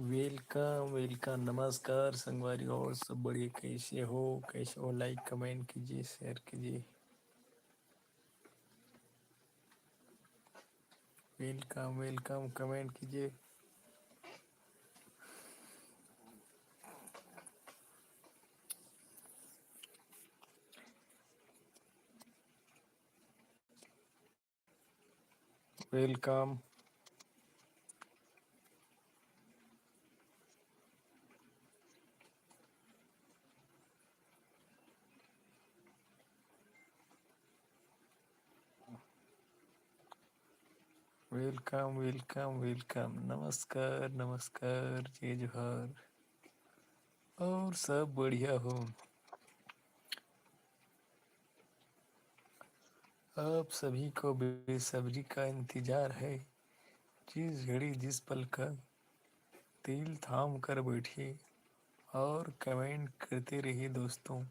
Welcome welcome, नमस्कार संगवारी। और सब बढ़िया? कैसे हो? लाइक कमेंट कीजिए, शेयर कीजिए। वेलकम वेलकम, कमेंट कीजिए। वेलकम। वेलकम वेलकम वेलकम, नमस्कार नमस्कार, जय जोहार। और सब बढ़िया हो? आप सभी को बेसब्री का इंतजार है। जिस घड़ी जिस पल का दिल थाम कर बैठिए और कमेंट करते रहिए दोस्तों।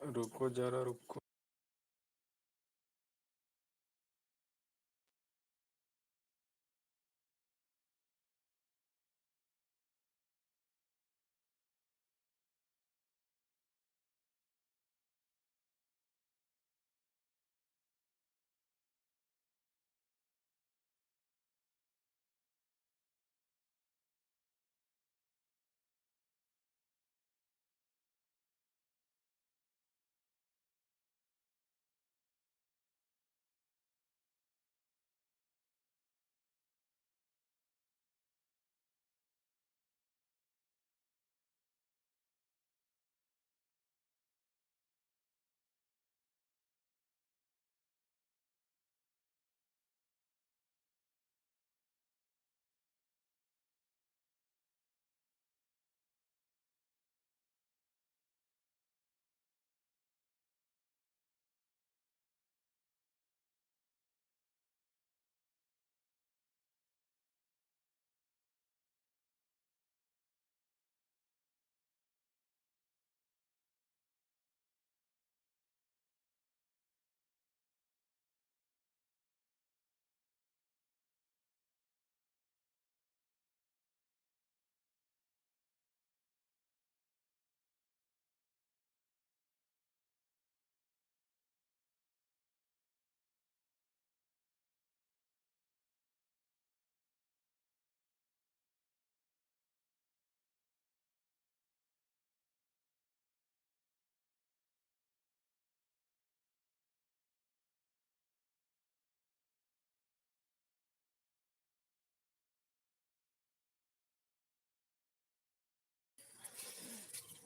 रुको जरा रुको।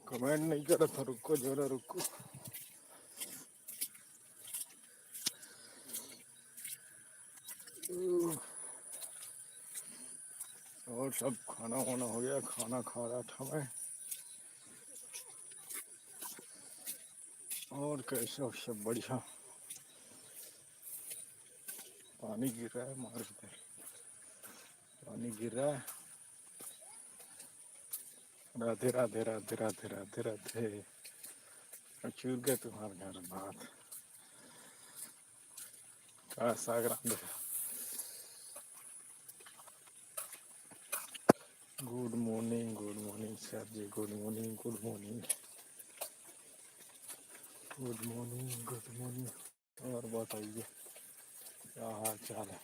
कमेंट नहीं करा था, रुको जरा रुको। और सब खाना वाना हो गया, खाना खा रहा था मैं। और कैसे सब बढ़िया। पानी गिर रहा है मार इधर, पानी गिर रहा है। राधे राधे राधे राधे राधे राधे। अचूर के तुम्हारे घर बात का Sagar. Good morning sir ji, good morning good morning good morning good morning. और बताइए क्या हाल चाल है?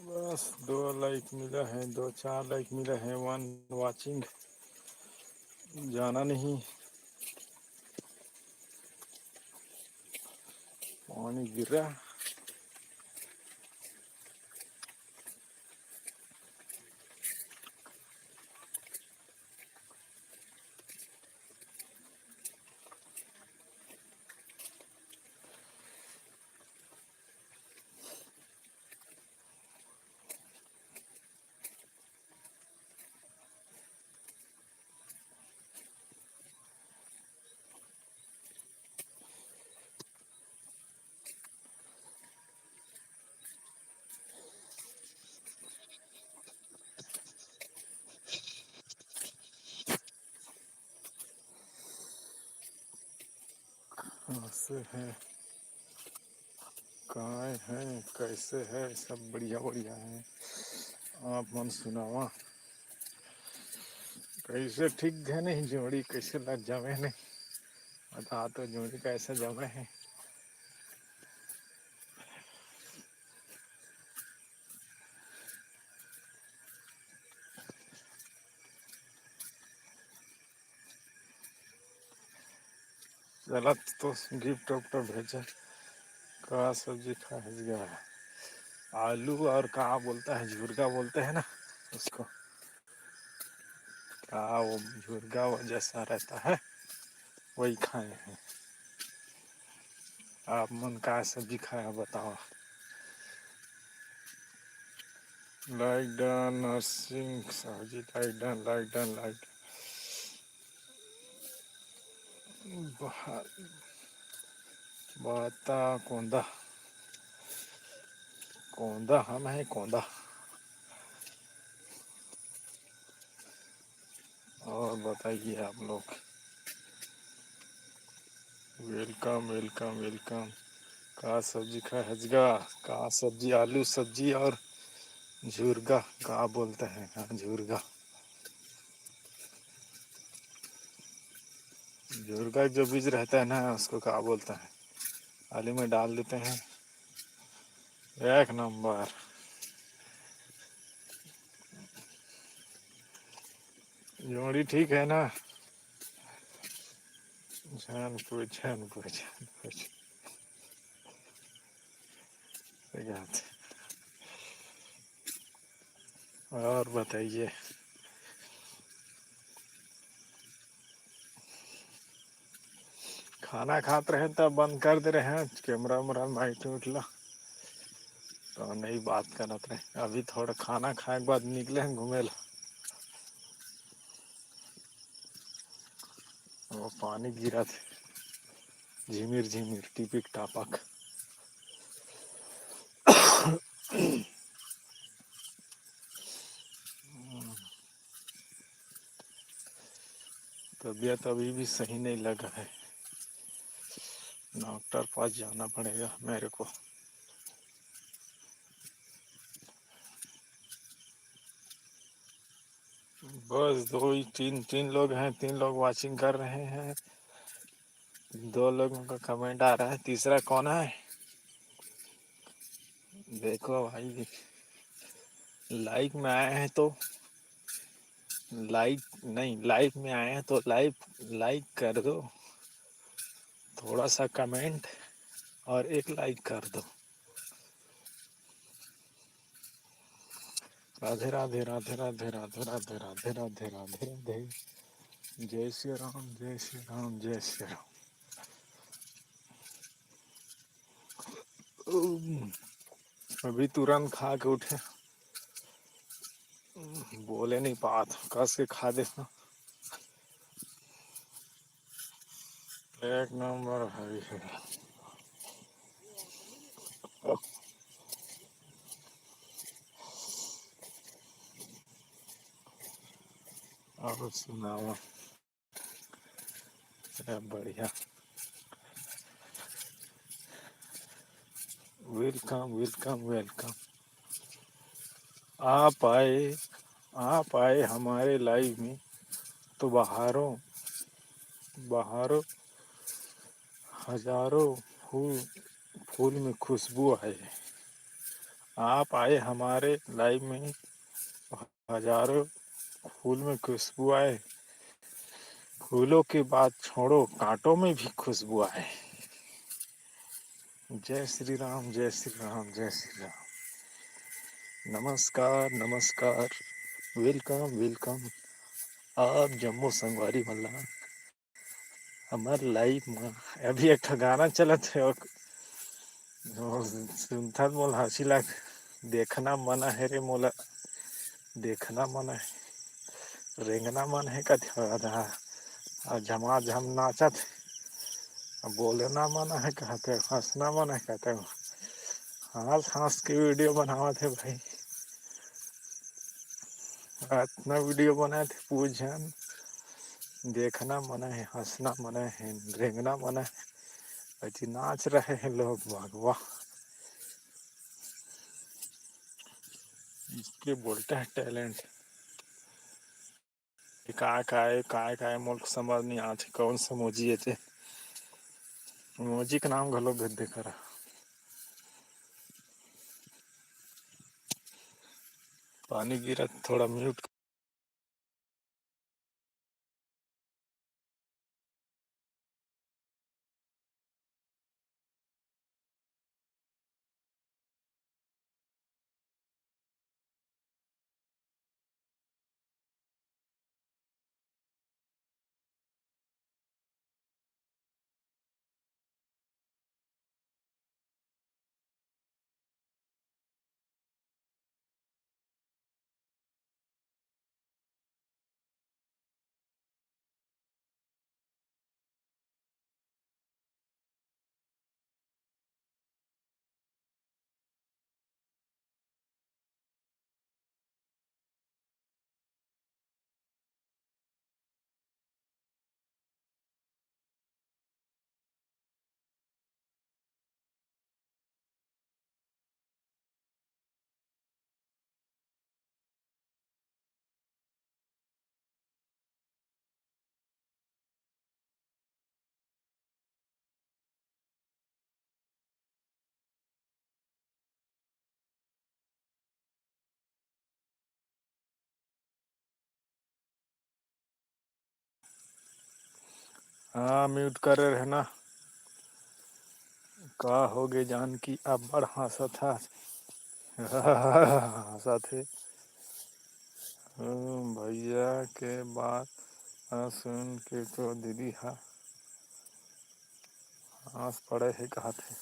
बस 2 लाइक मिला है, 2 4 लाइक मिला है, 1 वाचिंग। जाना नहीं, पानी गिर रहा है। कैसे है, कहाँ है, कैसे है? सब बढ़िया बढ़िया है। आप मन सुनावा कैसे ठीक है? नहीं जोड़ी कैसे लग जावे? नहीं बता तो, जोड़ी कैसे जमे है? चला तो गिफ्ट विफ्ट भेजा। का सब्जी खा गया? आलू और कहाँ बोलता है, झुरगा बोलते हैं ना उसको। का वो झुरगा वो जैसा रहता है वही खाए हैं। आप मन का सब्जी खाया बताओ? लाइक डन नर्सिंग साहजी लाइक डन लाइक बाता कोंदा कोंदा हम है कोंदा। और बताइए आप लोग। Welcome welcome welcome. का सब्जी खा हजगा का सब्जी आलू सब्जी और झुरगा का बोलते हैं। हाँ झुरगा झुरगा जो बीज रहता है ना उसको क्या बोलते हैं। आलू में डाल देते हैं। एक नंबर। जोड़ी ठीक है ना। जानपुर जानपुर जानपुर और बताइए। खाना खाते रहे तब बंद कर दे रहे हैं कैमरा वमरा माइक उठला तो नहीं बात करते रहे। अभी थोड़ा खाना खाए के बाद निकले हैं घूमे ला। वो पानी गिरा थे झिमिर झिमिर टिपिक टापक। तबीयत अभी भी सही नहीं लगा है। डॉक्टर पास जाना पड़ेगा मेरे को। बस दो ही तीन तीन लोग हैं। तीन लोग वाचिंग कर रहे हैं। दो लोगों का कमेंट आ रहा है। तीसरा कौन है देखो भाई। लाइक में आए हैं तो लाइक नहीं लाइव में आए हैं तो लाइक कर दो। थोड़ा सा कमेंट और एक लाइक कर दो। राधे राधे राधे राधे राधे राधे राधे राधे राधे राधे। जय श्री राम जय श्री राम जय श्री राम। अभी तुरंत खा के उठे। बोले नहीं पात कस के खा दे। एक नंबर है। और सुनाओ। बढ़िया। Welcome welcome welcome. आप आए आप आए हमारे लाइव में तो बहारों बहारों हजारों फूल फूल में खुशबू आए। आप आए हमारे लाइव में हजारों फूल में खुशबू आए। फूलों की बात छोड़ो कांटों में भी खुशबू आए। जय श्री राम जय श्री राम जय श्री राम। नमस्कार नमस्कार। Welcome welcome. आप जम्मू संगवारी मल्ला हमार लाइव में अभी एक गाना चला थे और सुनता मोल हंसी लाग। देखना मना है रे मोला देखना मना है रेंगना मन है का था। और झमाझम नाचत बोलना मना है कहते हंसना मना है कहते हंस हंस के वीडियो बनावा थे भाई। इतना वीडियो बनाए थे पूछन देखना मना है हंसना मना है रेंगना मना है। अच्छी नाच रहे हैं लोग भगवा। इसके बोलते हैं टैलेंट। काय मुल्क समझ नहीं आते कौन सा मोजी है थे। मोजी का नाम घलो गद्दे करा। पानी गिरा थोड़ा म्यूट। हाँ म्यूट करे रहना। का हो गए जानकी अब बड़ हंसत था। हंसत थे। भैया के बात सुन के तो दीदी हंस पड़े है कहा थे।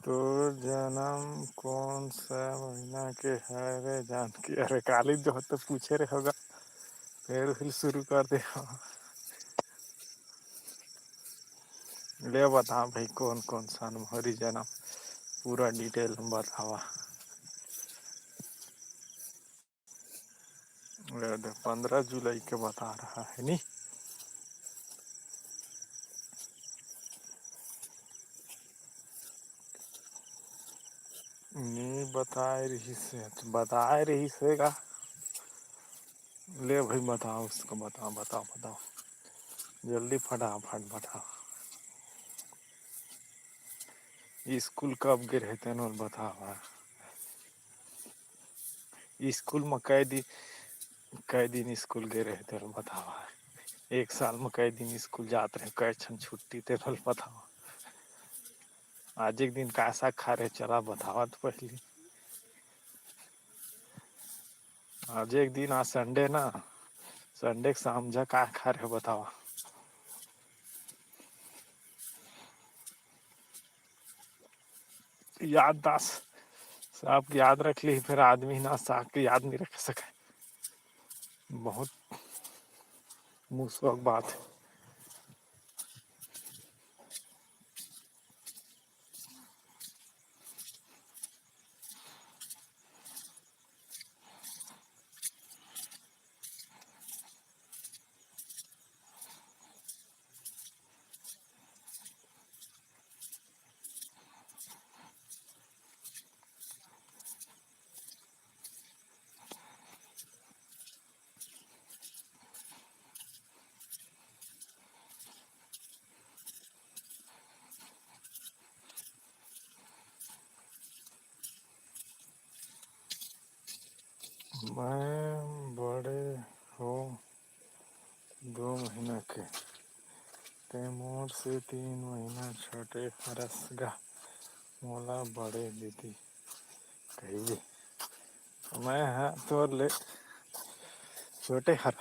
तो जन्म कौन सा महीना के है रे जानकी? अरे काली जो तो पूछे रहे होगा। फिर शुरू कर दे। ले बता भाई कौन कौन सा हरी जन्म पूरा डिटेल में बतावा। 15 जुलाई के बता रहा है नी। नहीं बताए रही से का। ले भाई बताओ उसको बताओ बताओ बताओ जल्दी फटाफट बताओ। स्कूल कब गए रहते हैं बताओ। स्कूल में कै दिन स्कूल गए रहते हैं बताओ। एक साल में कै दिन स्कूल जाते रहे कै छन छुट्टी थे बताओ। आज एक दिन कैसा खा रहे चला बताओ तो पहले। आज एक दिन आज संडे ना। संडे के शाम जा का खा रहे बताओ। याददाश्त सब याद रख ली फिर आदमी ना साग के याद नहीं रख सके। बहुत मुश्किल बात है। मैं बड़े हो 2 महीना के तैमूर से 3 महीना छोटे हरसगा मोला बड़े दीदी कहिए। मैं हाँ तो ले छोटे हर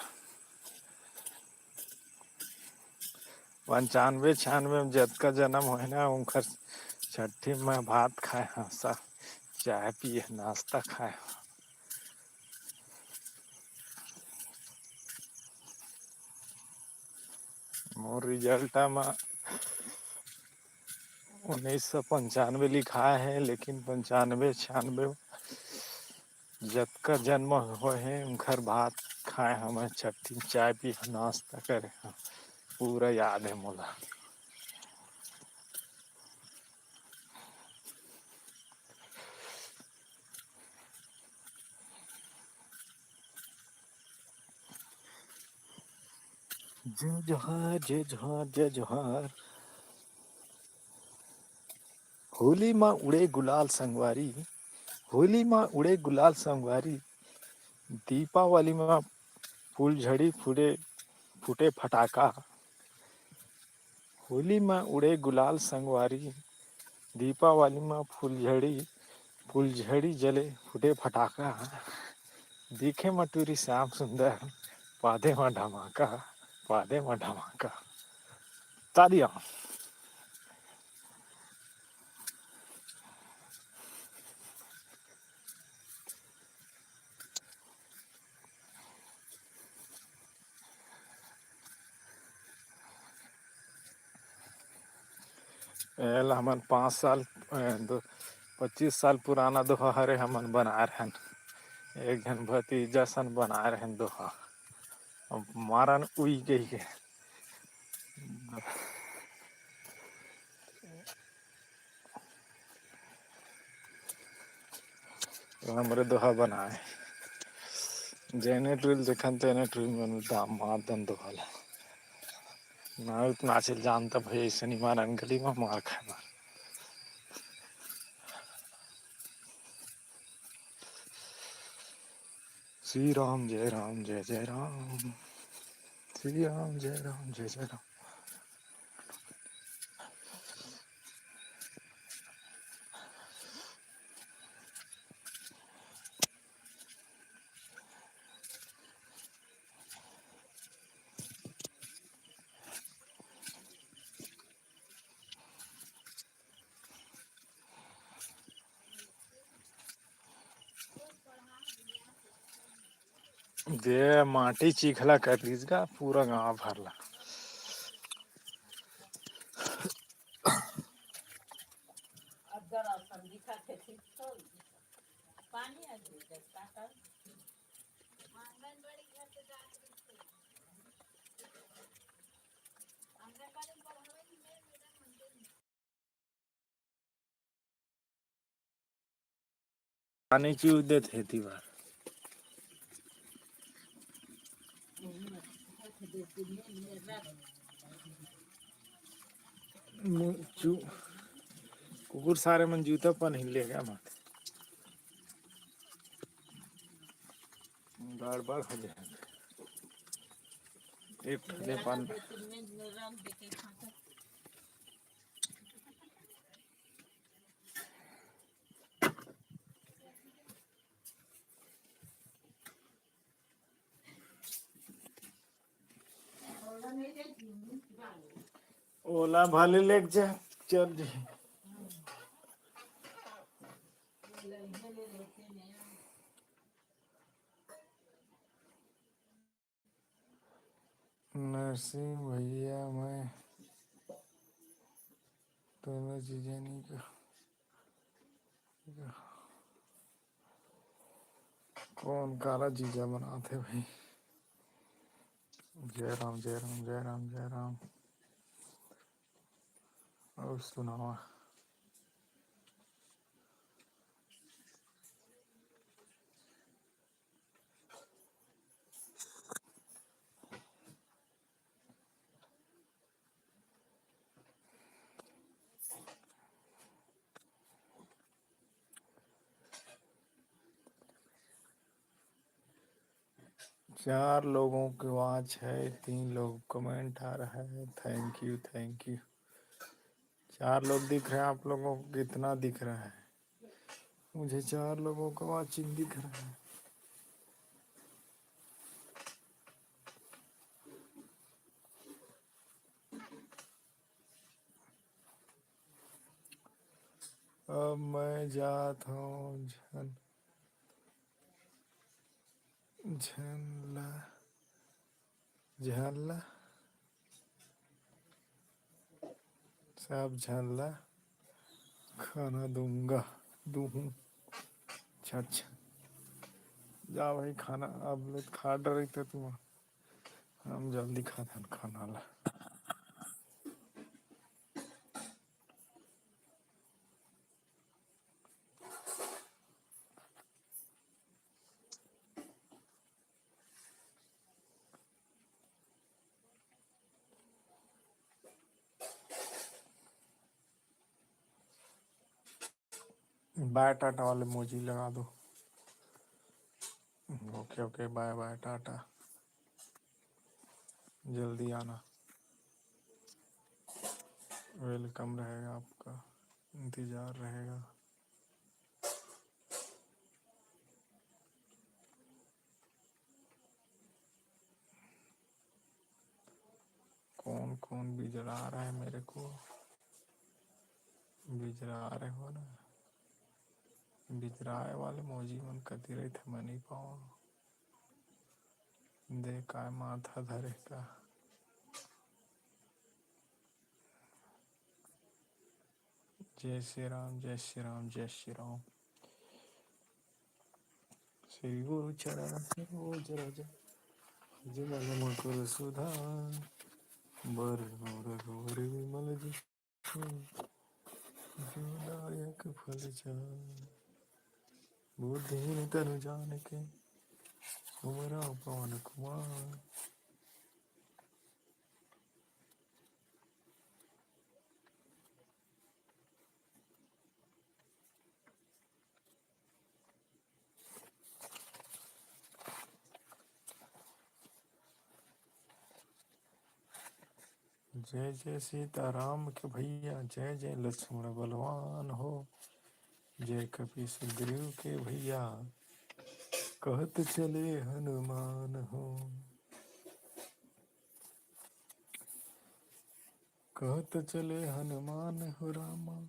95 96 में जतका जन्म हो ना उनका छठी में भात खाए हंसा चाय पिए नाश्ता खाए। मोर रिजल्ट में 1995 लिखा है लेकिन 95 96 जतका जन्म हो है उनकर भात खाए हमें छठी चाय पी नाश्ता करे पूरा याद है मोला। जय जोहार जय जोहार जय जोहार। होली माँ उड़े गुलाल संगवारी होली माँ उड़े गुलाल संगवारी दीपावली में फूलझड़ी फूटे फटाका। होली में उड़े गुलाल संगवारी दीपावली में फूलझड़ी जले फूटे फटाका। दिखे मटूरी श्याम सुंदर पादे में धमाका। तालियां। एल हमन 5 साल 25 साल पुराना दोहा हरे हमन बना रहन। एक जन भतीजा सन बना रहन दोहा मारन उई गई के। हमरे दोहा बनाए जेने ट्रिल देखन तेने ट्रिल में दाम मार दन दोहा ना उतना से जानता भाई ऐसे नहीं मारन गली में मार खाए। श्री राम जय राम जय जय राम। श्री राम जय राम जय जय राम। जे माटी चिखला कर लीज का पूरा गांव भरला। पानी की उद्देत है दीवार कुकुर सारे मन जूता पन हिलेगा मत गड़बड़ हो जाएगा। एक ठले पन ओला भाले लेक जा चल जी। नरसिंह भैया मैं दोनों चीजें नहीं कर कौन काला चीजा बनाते भाई। जय राम जय राम जय राम जय राम। और सुनावा। चार लोगों की वाच है, 3 लोग कमेंट आ रहा है। Thank you thank you. 4 लोग दिख रहे हैं, आप लोगों को कितना दिख रहा है? मुझे 4 लोगों का वाचिंग दिख रहा है। अब मैं जाता हूँ झनला झनला सब झनला खाना दूंगा दूहूँ। अच्छा जा भाई खाना अब ले खा डर थे तुम। हम जल्दी खाते खाना ला। बाय टाटा वाले मोजी लगा दो। Okay okay bye bye tata. जल्दी आना। वेलकम रहेगा आपका, इंतज़ार रहेगा। कौन कौन बिजड़ा रहा है मेरे को? बिजड़ा रहे हो ना? बिजराए वाले मौजी मन कती रही थे मैं नहीं पाऊँ। दे काय माथा धरे का। जय श्री राम जय श्री राम जय श्री राम। श्री गुरु चरण सरोज रज विमल मकुर सुधार बरनौर गौर विमल जोदायक फल चार। बुद्धिहीन तनु जानिके सुमिरौ पवन कुमार। जय जय सीताराम के भैया, जय जय लक्ष्मण बलवान हो, जय कपि सुग्रीव के भैया, कहत चले हनुमान हो। कहत चले हनुमान हो रामा,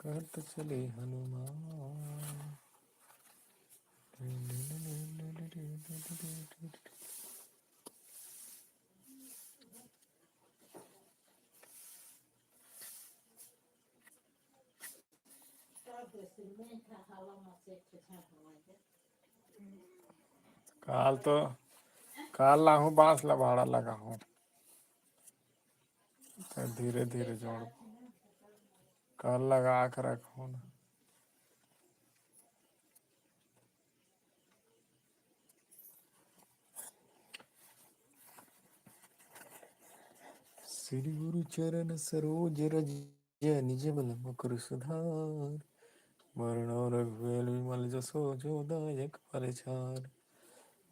कहत चले हनुमान। काल तो काल लाहूँ बांस ला भाड़ा लगा हूँ, तो धीरे धीरे जोड़ काल लगा कर रखूँ ना। श्री गुरु चरण सरोज रज, निज बल मुकुर सुधार, वर्ण रघुवेल विमल जसो जो दायक फलचार।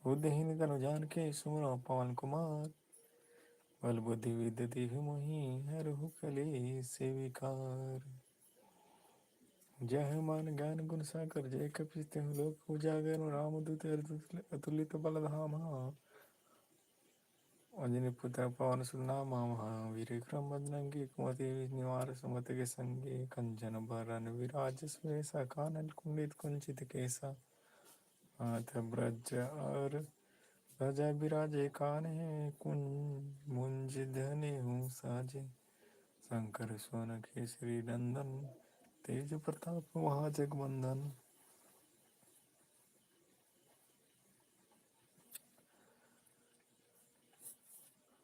बुद्धिहीन तनु जान के सुमरो पवन कुमार, बल बुद्धि विद्या देहु मोहि हरहु कलेस विकार। जय हनुमान ज्ञान गुण सागर, जय कपीस तिहुँ लोक उजागर। रामदूत अतुलित बल धामा, अंजनी पुत्र पवन सुत नामा। महावीर विक्रम बजरंगी, कुमति निवार सुमति के संगी। कंचन बरन विराज सुबेसा, कानन कुंडित कुंचित केसा। हाथ ब्रज और ध्वजा बिराजे कान्हे, मुंज धनेहु साजे। शंकर सुवन केसरी नंदन, तेज प्रताप महाजगवंदन।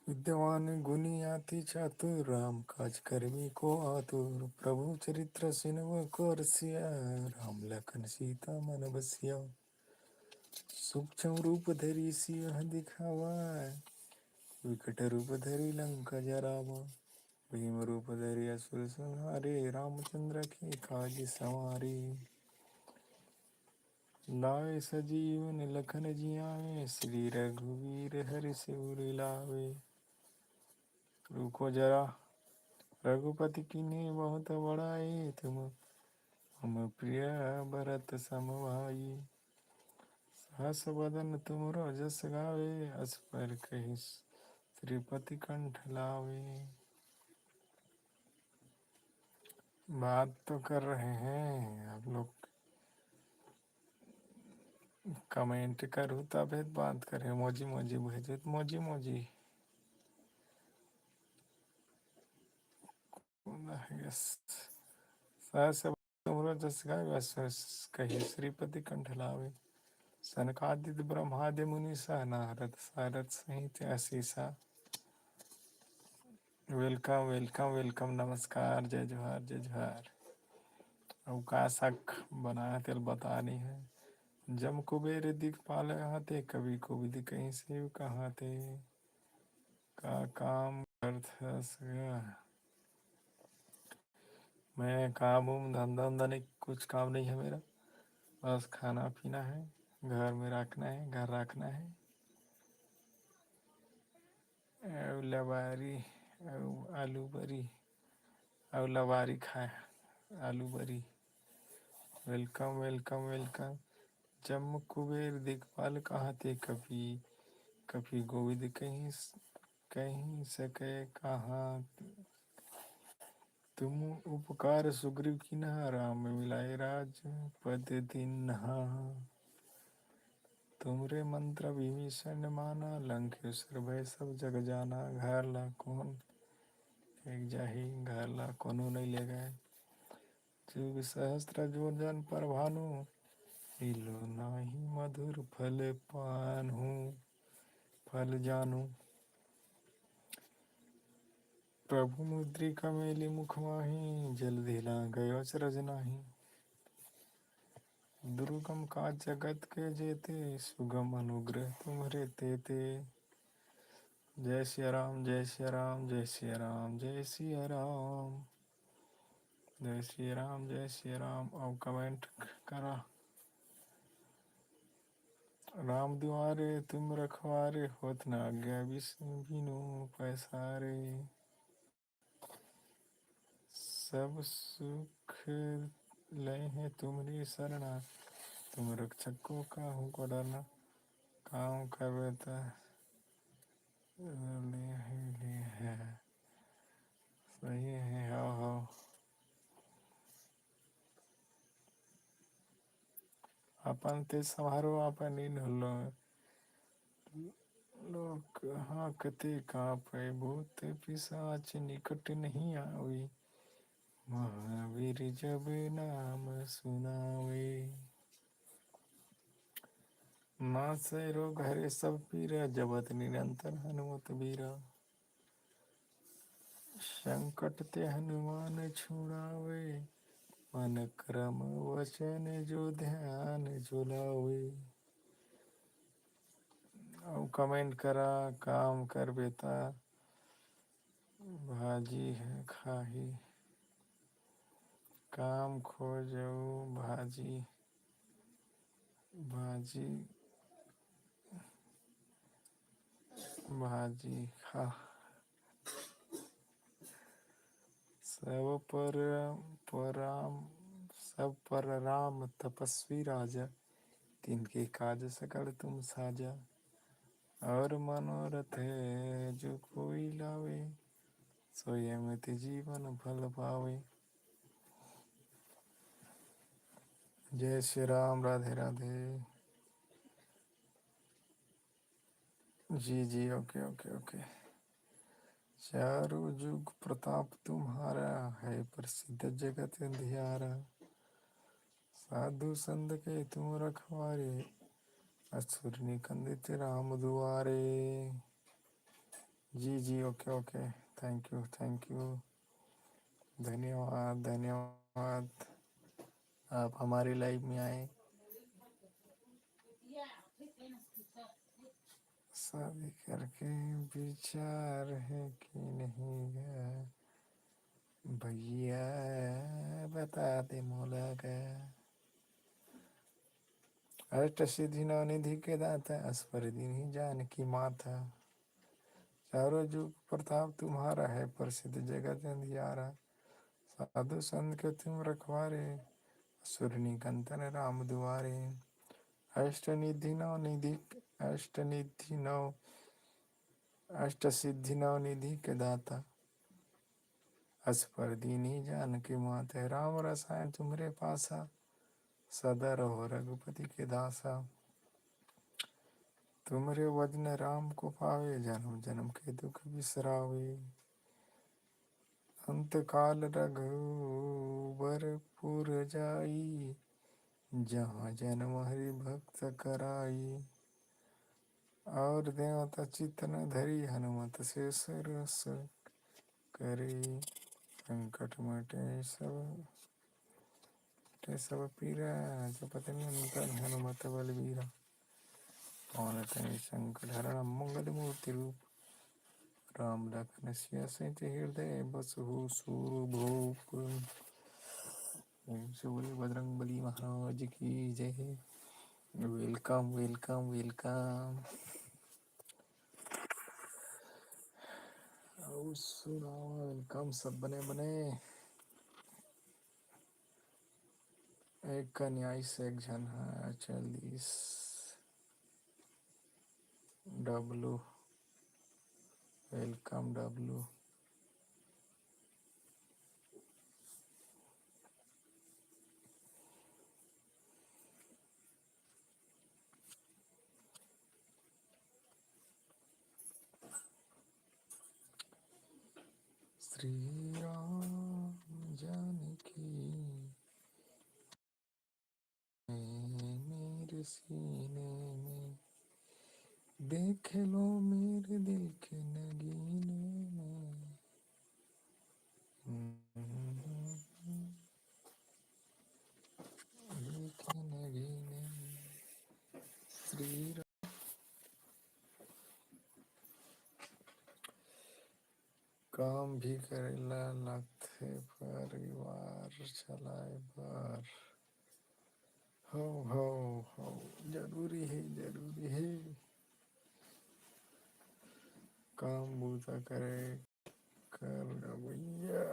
विद्यमान गुणी अति चातुर, राम काज करबे को आतुर। प्रभु चरित्र सिनव को रसिया, राम लखन सीता मन बसिया। सूक्ष्म रूप धरि सिंह दिखावा, विकट रूप धरि लंका जरावा। भीम रूप धरि असुर संहारे, रामचंद्र के काज सवारे। लाए सजीवन लखन जियाए, श्री रघुवीर हरि सिर लावे। रुको जरा, रघुपति कीन्ही बहुत बड़ाई, तुम हम प्रिय भरत सम भाई। सहस बदन तुमरो जस गावे, अस पर कहि श्रीपति कंठ लावे। बात तो कर रहे हैं आप लोग, कमेंट करूँ तब बात करें। मोजी मोजी भेजो, मोजी मोजी। सहस तुमरो जस गावे, अस कहि श्रीपति कंठ लावे। सनकादिक ब्रह्मादि मुनि सा, नारद सारद सहित असीसा। वेलकम वेलकम वेलकम, नमस्कार, जय जोहार जय जोहार। अब का शक बनाया तेल बता नहीं है। जम कुबेर दिखपाल हाथे, कवि कोविद कहीं सेव कहाते। का काम करता मैं, काम उम धंधा उंधा नहीं, कुछ काम नहीं है मेरा। बस खाना पीना है, घर में रखना है, घर रखना है। लवारी आलू बरी, और लवारी खाए आलू बरी। Welcome welcome welcome. जम कुबेर दिखपाल कहाते, कभी कभी गोविंद कहीं कहीं सके कहाँ। तुम उपकार सुग्रीव कीन्हा, राम मिलाए राज पद दीन्हा। तुमरे मंत्र विभीषण माना, लंकेश्वर भय सब जग जाना। घर ला कौन एक जाही, घर ला कोनो नहीं ले गए। जुग सहस्त्र जो जन पर भानु, मिलो नाही मधुर फल पानहु। फल जानू प्रभु मुद्रिका मेली मुख माही, जल्दी ला गयो अचरज नाही। दुर्गम काज जगत के जेते, सुगम अनुग्रह तुम्हरे तेते। जय सिया राम जय सिया राम जय सिया राम जय सिया राम। जय सिया राम जय सिया राम। अब कमेंट करा, राम दुआरे तुम रखवारे, होत न आज्ञा बिनु पैसारे। सब सुख लय है तुम्हारी शरणा, तुम रक्षक को काहू को डरना। काम कर बेता ले है, सही है। हो अपन ते समारो अपन इन हल्लो लोक हाँकते कांपे, भूत पिशाच निकट नहीं आवी, महावीर जब नाम सुनावे। नासे रोग हरे सब पीरा, जपत निरंतर हनुमत बीरा। संकट ते हनुमान छुड़ावे, मन क्रम वचन जो ध्यान झुलावे। अब कमेंट करा, काम कर बेटा भाजी है खाही, काम खोजो भाजी भाजी भाजी खा। पराम सब पर राम तपस्वी राजा, तिनके काज सकल तुम साजा। और मनोरथ है जो कोई लावे, सोई अमित जीवन फल पावे। जय श्री राम, राधे राधे। जी ओके ओके ओके। चारों जुग प्रताप तुम्हारा, है प्रसिद्ध जगत अंधियारा। साधु संत के तुम रखवारे, असुर निकंदित राम दुआरे। जी ओके ओके, थैंक यू, धन्यवाद धन्यवाद। आप हमारी लाइफ में आए। शादी करके विचार है कि नहीं है भैया, बता दे मोला का। अष्ट सिद्धि नवनिधि के दाता, अस्पर दीन्ही जानकी माता। चारों जुग प्रताप तुम्हारा, है प्रसिद्ध जगत अंधियारा। साधु संत के तुम रखवारे, असुर निकंदन राम दुआरे। अष्ट सिद्धि नवनिधि के दाता, अस्पर दीन्ही जानकी माता। राम रसायन तुम्हारे पासा, सदा रहो रघुपति के दासा। तुमरे वजन राम को पावे, जन्म जन्म के दुख बिसरावे। अंत काल रघुबर पुर जाई, जहाँ जन्म हरि भक्त कराई। और देवता चित्त न धरी, हनुमत से सरस करे। संकट मटे सब पीरा, जपत निरंतर हनुमत बलबीरा। पवन तनय संकट हरण, मंगल मूर्ति रूप। राम लखन सिया सहित हृदय बसहु सूरभूप। बोले बजरंग बली महाराज की जय। Welcome welcome welcome. और सुनाओ, वेलकम सब बने बने। एक कन्याई से एक जन है, 40 W. Welcome W. Shri Ram Janaki मेरे सीने में, देख लो मेरे दिल के नगीने में। दिल के नगीने में श्री राम। काम भी करेला लगथे, परिवार चलाए बर। हो हो हो, जरूरी है जरूरी है। काम बूता करे कर भैया।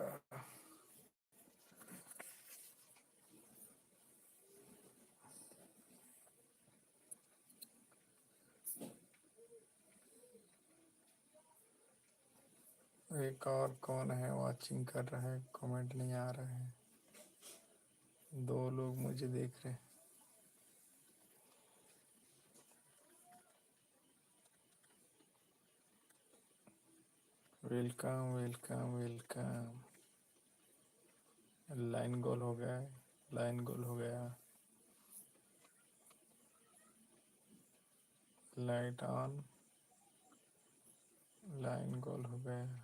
एक और कौन है वाचिंग कर रहा है, कमेंट नहीं आ रहा है। दो लोग मुझे देख रहे हैं। Welcome welcome welcome. लाइन गोल हो गया है, लाइन गोल हो गया। लाइट ऑन, लाइन गोल हो गया।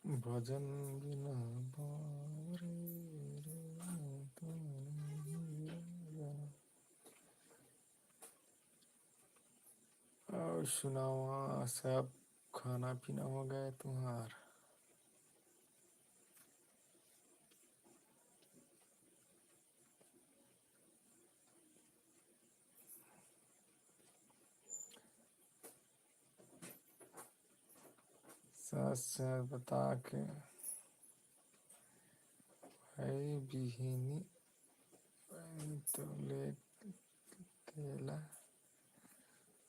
भजन बिना बारे रे तुम मेरा। और सुनाओ सब, खाना पीना हो गया तुम्हार? सच सच बता के है बिहिनी तो ले केला।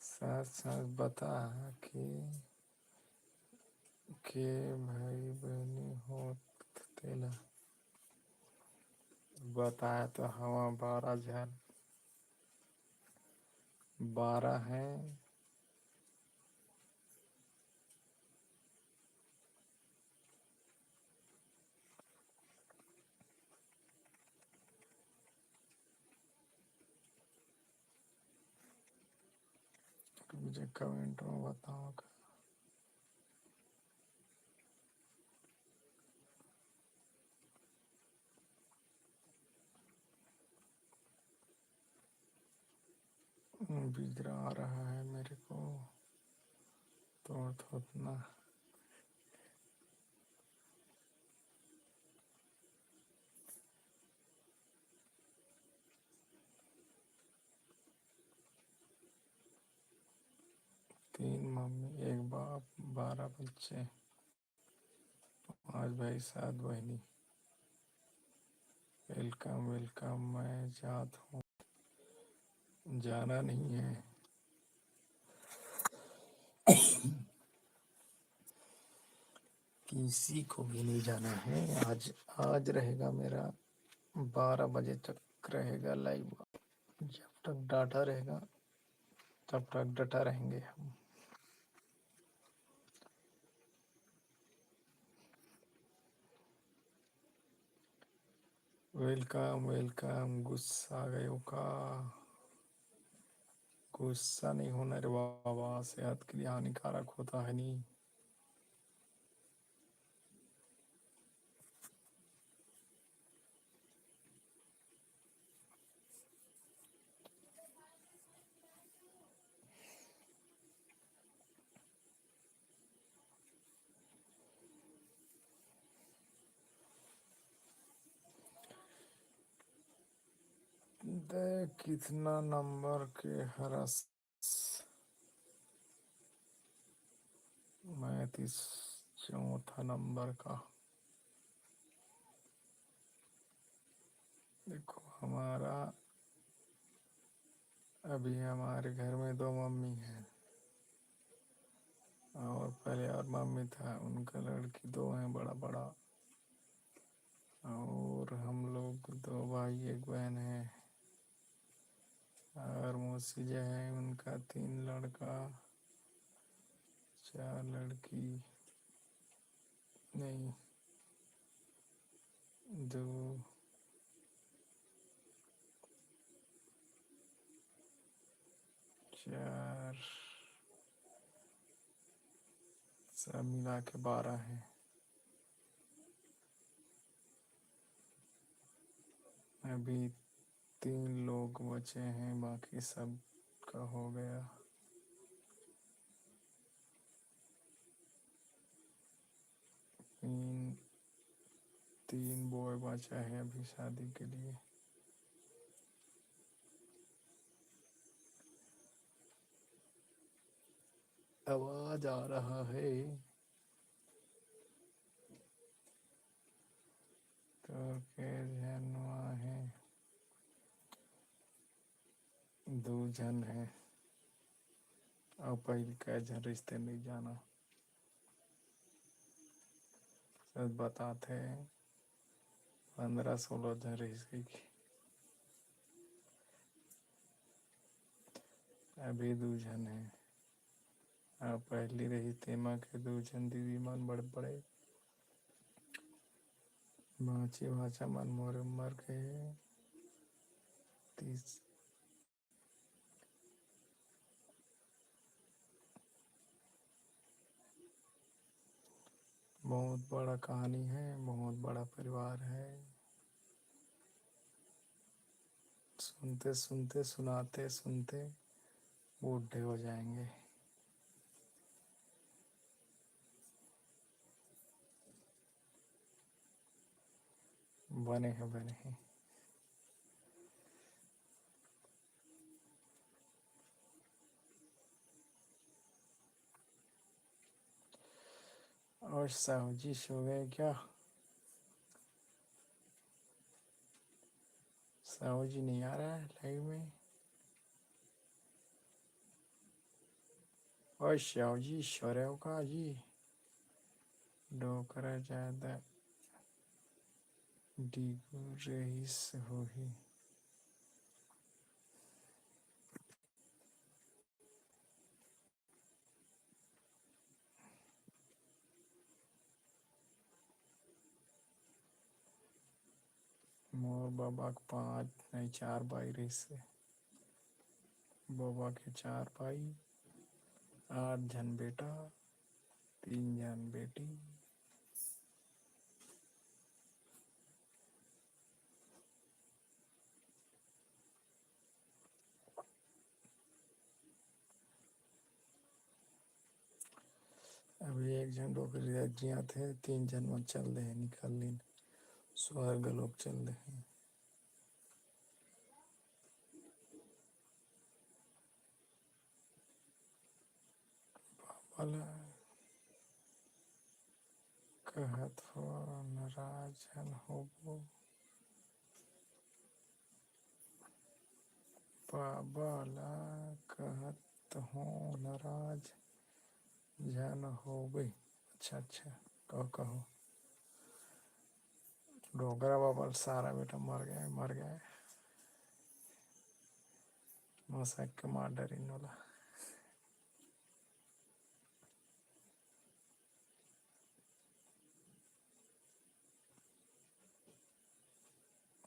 सच सच बता के भाई बहनी हो तेला। बताया तो हवा 12 है। मुझे कमेंट में बताओ। बिजरा आ रहा है मेरे को तो उतना। तीन मम्मी एक बाप 12 बच्चे 5 भाई 7 बहनी। Welcome welcome. मैं जात हूँ, जाना नहीं है। किसी को भी नहीं जाना है। आज आज रहेगा मेरा 12 बजे तक रहेगा लाइव। जब तक डाटा रहेगा तब तक डटा रहेंगे हम। Welcome welcome. गुस्सा गए का? गुस्सा नहीं होना रे बाबा, सेहत के लिए हानिकारक होता है नहीं। देख कितना नंबर के हरस। 35 चौथा नंबर का। देखो हमारा अभी हमारे घर में 2 मम्मी हैं और पहले और मम्मी था, उनका लड़की 2 हैं बड़ा बड़ा। और हम लोग 2 भाई 1 बहन है। और मौसी जो है उनका 3 लड़का 4 लड़की। नहीं, 2 4 सब मिला के 12 है। अभी 3 लोग बचे हैं, बाकी सब का हो गया। तीन 3 बॉय बचा है अभी शादी के लिए। आवाज आ रहा है तो के जनवा है। 2 जन है और पहले का जन रिश्ते नहीं जाना। सच बताते हैं 15-16 जन रिश्ते की। अभी 2 जन है और पहली रही तेमा के 2 जन दीदी मन बड़े बड़े बाची भाचा मन मोरे मर गए। 30 बहुत बड़ा कहानी है, बहुत बड़ा परिवार है। सुनते सुनते सुनाते सुनते बूढ़े हो जाएंगे। बने हैं बने हैं। और साहू जी सो गए क्या? साहू जी नहीं आ रहा है लाइव में। और साहू जी सो रहे हो का जी? डोकरा ज्यादा डिगू रहीस हो ही। मोर बाबा के 5 नहीं 4 भाई रही से। बाबा के 4 भाई, 8 जन बेटा, 3 जन बेटी। अभी 1 जन डोकरी जिया थे, 3 जन में चल रहे हैं निकल लीन स्वर्ग लोग चल रहे हैं। भला कहत हो नाराज जन होबो। बाबा कहत हो नाराज जन होबे। अच्छा अच्छा कहो कहो। डोगरा बाबा सारा बेटा मर गए मर गए। मौसक के मार डरिन वाला।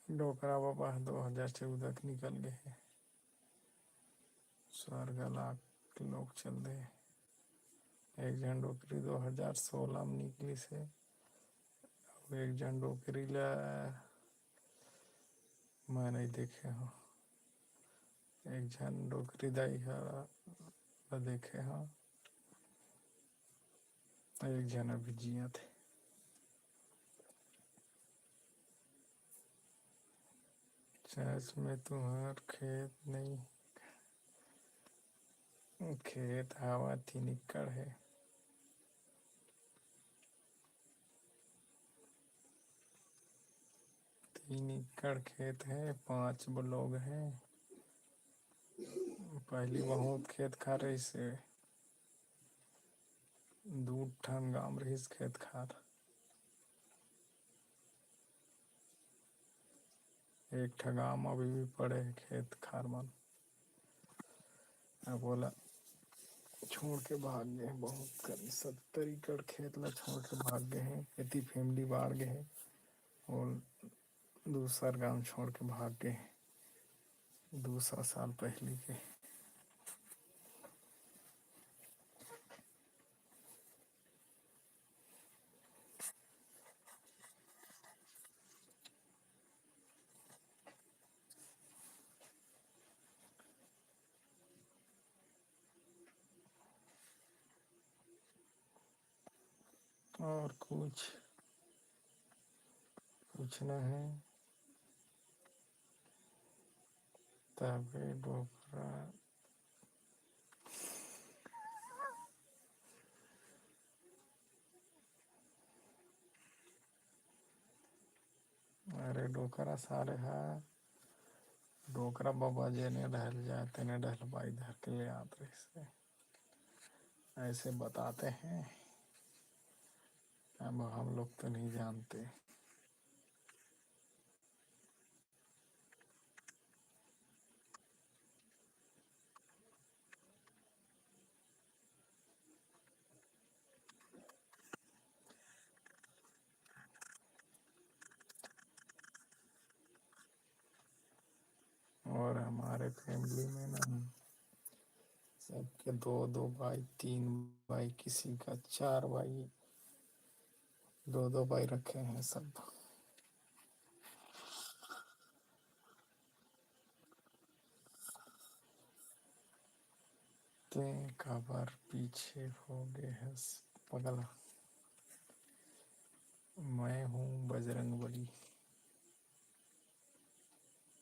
डोकरा बाबा 2014 के निकल गए हैं। स्वर्ग लाख लोग चल रहे। 1 जन डोकरी 2016 में निकली से। 1 जन डोकरी ला मैं नहीं देखे हो। 1 जन डोकरी दाई है देखे हाँ। 1 जन अभी जिया थे। चर्च में तुम्हार खेत नहीं। खेत हवा थी निकड़ है। 3 एकड़ खेत है, 5 लोग हैं। पहली बहुत खेत खा रही से 2 ठन गाम रही खेत खार। 1 ठा गाम अभी भी पड़े है खेत खार मन। अब बोला छोड़ के भाग गए बहुत करीब 70 एकड़ खेत ला छोड़ के भाग गए हैं। इतनी फैमिली बाढ़ गए हैं और दूसर गांव छोड़ के भाग गए 200 साल पहले के। और कुछ पूछना है? तबे डोकरा। अरे डोकरा सारे है। डोकरा बाबा जी ने ढहल जाते ने ढहल भाई धर के ले आते से ऐसे बताते हैं। अब हम लोग तो नहीं जानते। और हमारे फैमिली में ना सबके दो दो भाई, तीन भाई, किसी का चार भाई, दो दो भाई रखे हैं सब। ते खबर पीछे हो गए है पगला। मैं हूँ बजरंग बली,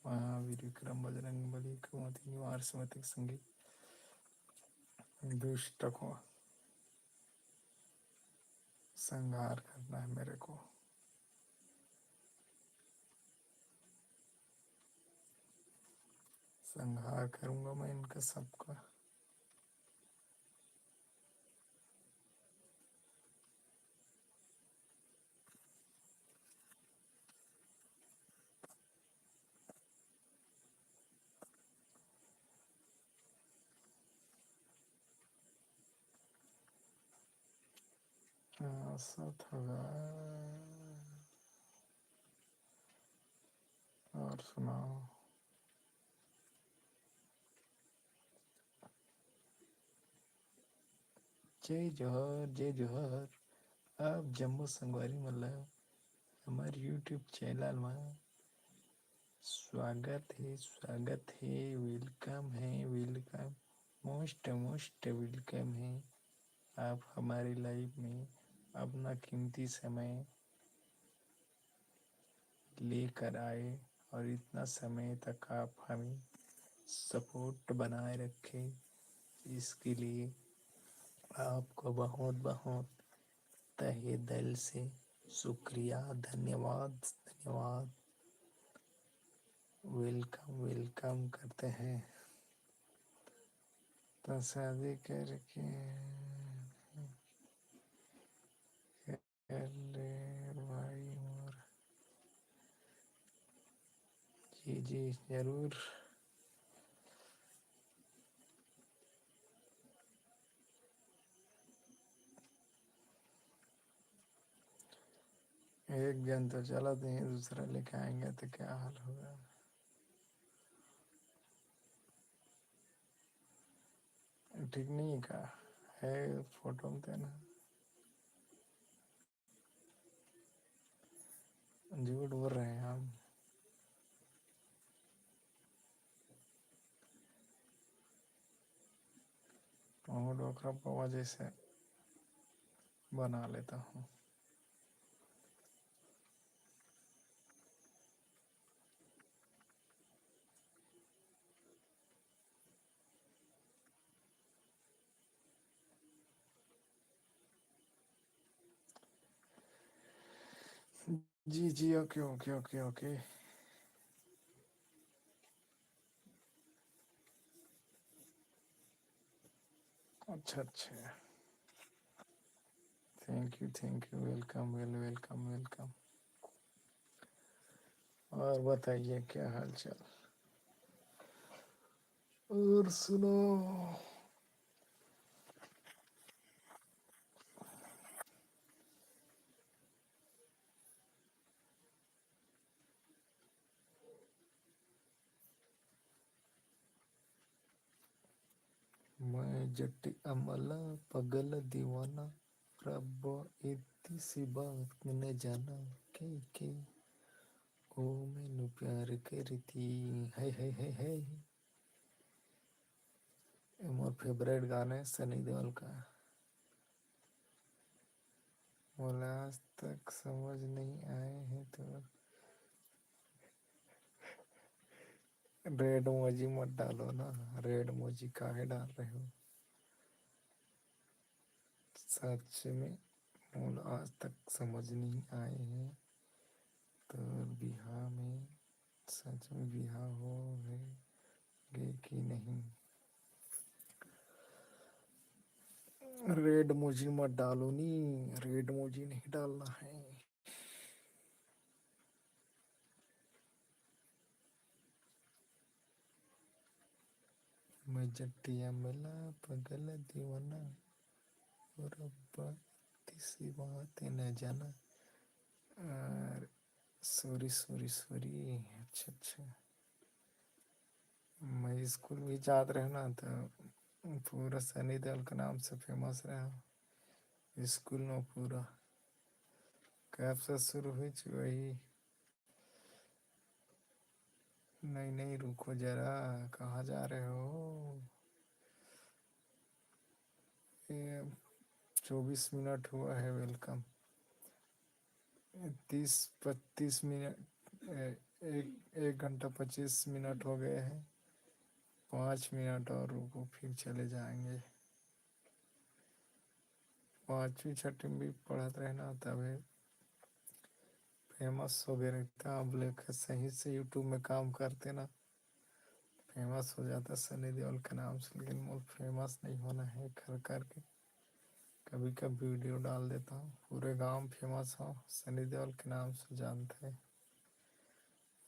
महावीर विक्रम बजरंग बली, कुमति निवार सुमति संगी, दुष्ट को संहार करना है मेरे को। संहार करूंगा मैं इनका सबका। सत होगा। और सुनाओ। जय जोहर, जय जोहर। आप जम्मू संगवारी मतलब हमारे यूट्यूब चैनल में स्वागत है, वेलकम है, वेलकम, मोस्ट मोस्ट वेलकम है। आप हमारी लाइफ में अपना कीमती समय लेकर आए और इतना समय तक आप हमें सपोर्ट बनाए रखें, इसके लिए आपको बहुत बहुत तहे दिल से शुक्रिया, धन्यवाद, धन्यवाद। वेलकम वेलकम करते हैं। तो शादी करके कर ले भाई मोर। जी जी जरूर। एक जन तो चला नहीं, दूसरा लेके आएंगे तो क्या हाल होगा। ठीक नहीं का है फोटो में देना। झूठ बोल रहे हैं हम। और डोकरा पवा जैसे बना लेता हूँ। जी जी ओके ओके ओके ओके। अच्छा अच्छा। Thank you, welcome, welcome welcome. और बताइए क्या हाल चाल। और सुनो। मैं जट्टी अमला पगल दीवाना, रब्बो इतनी सी बात न जाना के ओ मैनू प्यार करती है। मोर फेवरेट गाना है सनी देओल का। बोला आज तक समझ नहीं आए हैं तो रेड मोजी मत डालो ना। रेड मोजी काहे डाल रहे हो? सच में बोला आज तक समझ नहीं आए हैं तो बिहार में सच में बिहार हो गए कि नहीं। रेड मोजी मत डालो नी। रेड मोजी नहीं डालना है। मैं जट्टिया मिला पगल दीवाना और अब तीसरी बात न जाना। Sorry sorry sorry. अच्छा अच्छा। मैं स्कूल भी जात रहे ना तो पूरा सनी देओल के नाम से फेमस रहा स्कूल में पूरा। कब से शुरू हुई थी वही। नहीं नहीं रुको जरा। कहाँ जा रहे हो? ये 24 मिनट हुआ है। वेलकम। 30-32 मिनट। एक घंटा 25 मिनट हो गए हैं। 5 मिनट और रुको फिर चले जाएंगे। पाँचवीं छठी में भी पढ़ते रहना तभी फेमस हो गए रहता। अब लेकर सही से यूट्यूब में काम करते ना फेमस हो जाता सनी देओल के नाम से। लेकिन वो फेमस नहीं होना है कर करके कभी कभी वीडियो डाल देता हूँ। पूरे गांव फेमस हो सनी देओल के नाम से जानते हैं।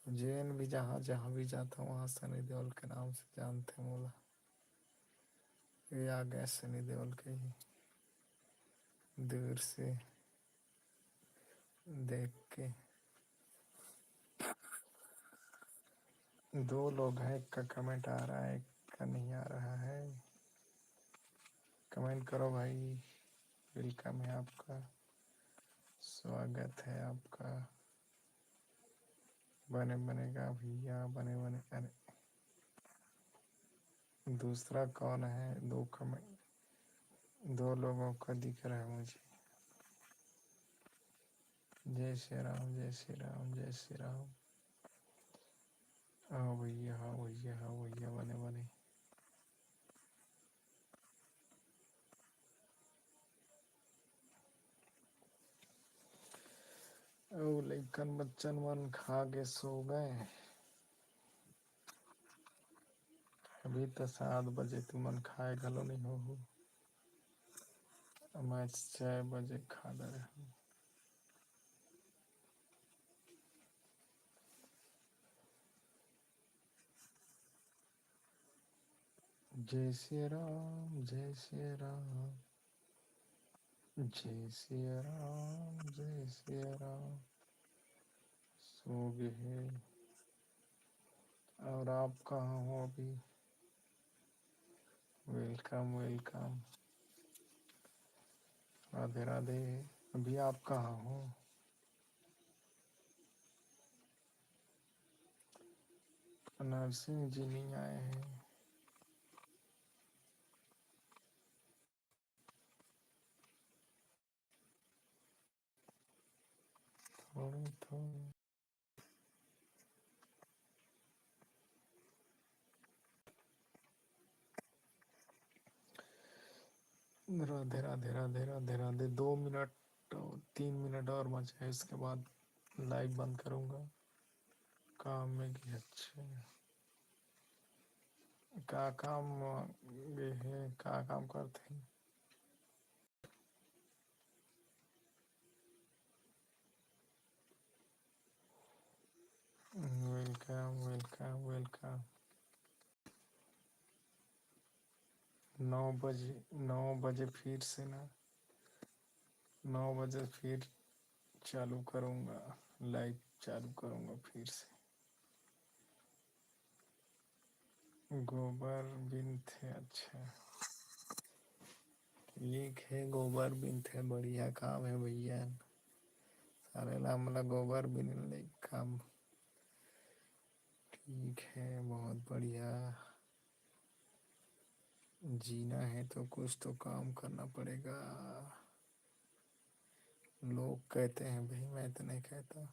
उज्जैन भी जहाँ जहाँ भी जाता हूँ वहाँ सनी देओल के नाम से जानते हैं। बोला ये आ गए सनी देओल के ही दूर से देख के। दो लोग हैं। एक का कमेंट आ रहा है एक का नहीं आ रहा है। कमेंट करो भाई। वेलकम है आपका। स्वागत है आपका। बने बनेगा भैया बने बने। अरे दूसरा कौन है? दो कमेंट दो लोगों का दिख रहा है मुझे। जय श्री राम जय श्री राम जय श्री राम। हाँ भैया हाँ भैया हाँ भैया बने बने। ओ लेकिन बच्चन मन खा के सो गए। अभी तो 7 बजे तुमन खाए घलो नहीं हो। मैं 6 बजे खा रहे हूँ। जय श्री राम जय श्री राम जय श्री राम जय श्री राम। सो गए। और आप कहाँ हो अभी? Welcome welcome. राधे राधे। अभी आप कहाँ हो? नरसिंह जी नहीं आए हैं। थोड़े थोड़े। राधे राधे राधे राधे राधे। 2 मिनट 3 मिनट और बचे हैं इसके बाद लाइव बंद करूँगा। काम में कि अच्छे का काम ये है का काम करते हैं। Welcome welcome welcome. 9 बजे 9 बजे फिर से ना 9 बजे फिर चालू करूँगा। लाइव चालू करूँगा फिर से। गोबर बिन थे अच्छा ठीक है। गोबर बिन थे बढ़िया काम है भैया। सारे लामला गोबर बिन ले काम ठीक है। बहुत बढ़िया। जीना है तो कुछ तो काम करना पड़ेगा। लोग कहते हैं भाई, मैं तो नहीं कहता।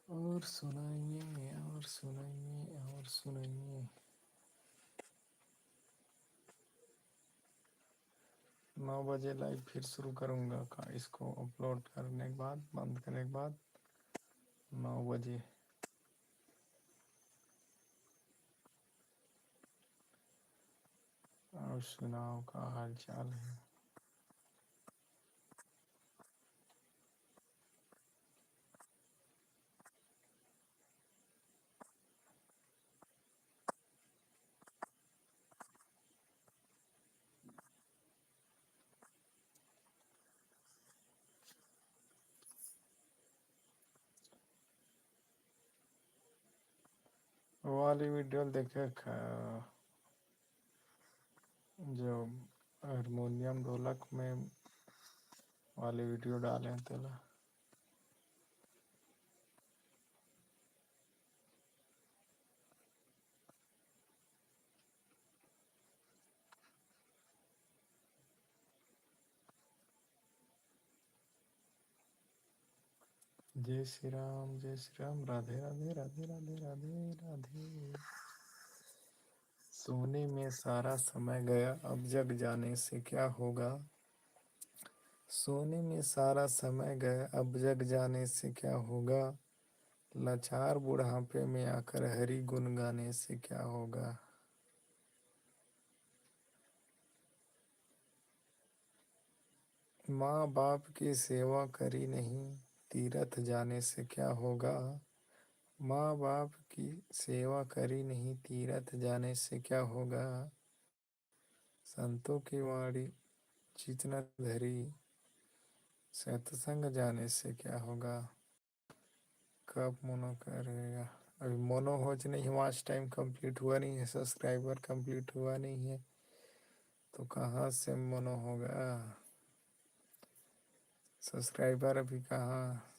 और सुनाइए, और सुनाइए, और सुनाइए। 9 बजे लाइव फिर शुरू करूँगा का, इसको अपलोड करने के बाद, बंद करने के बाद 9 बजे। और सुनाओ, का हाल चाल है? वो वाली वीडियो देखे जो हारमोनियम ढोलक में वाली वीडियो डाले हैं तेला? जय श्री राम, जय श्री राम, राधे राधे, राधे राधे, राधे राधे। सोने में सारा समय गया, अब जग जाने से क्या होगा। सोने में सारा समय गया, अब जग जाने से क्या होगा। लाचार बुढ़ापे में आकर हरि गुन गाने से क्या होगा। माँ बाप की सेवा करी नहीं, तीरथ जाने से क्या होगा। माँ बाप की सेवा करी नहीं, तीरथ जाने से क्या होगा। संतों की वाणी चित न धरी, सत्संग जाने से क्या होगा। कब मोनो करेगा? अभी मोनो हो नहीं, वॉच टाइम कंप्लीट हुआ नहीं है, सब्सक्राइबर कंप्लीट हुआ नहीं है, तो कहाँ से मोनो होगा। सब्सक्राइबर अभी कहाँ,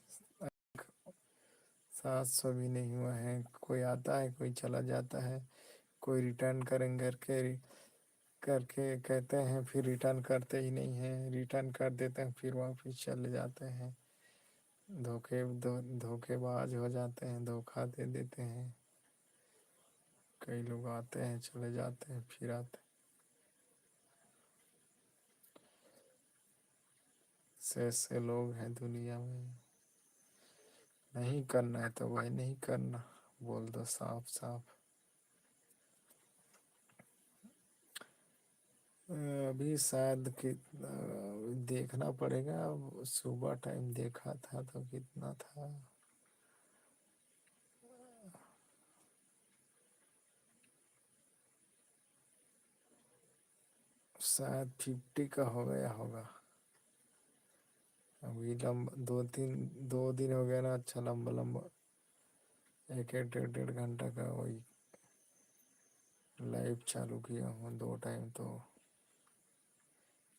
700 भी नहीं हुआ है। कोई आता है, कोई चला जाता है, कोई रिटर्न करेंगे करके करके कहते हैं, फिर रिटर्न करते ही नहीं हैं। रिटर्न कर देते हैं, फिर वापस चले जाते हैं। धोखेबाज हो जाते हैं, धोखा दे देते हैं। कई लोग आते हैं, चले जाते हैं, फिर आते। से लोग हैं दुनिया में। नहीं करना है तो भाई नहीं करना, बोल दो साफ साफ। अभी शायद कि देखना पड़ेगा। सुबह टाइम देखा था तो कितना था, शायद 50 का हो गया होगा। अभी लंबा 2 दिन हो गया ना, अच्छा लंबा लंबा, एक एक डेढ़ डेढ़ घंटा का वही लाइव चालू किया हूँ 2 टाइम, तो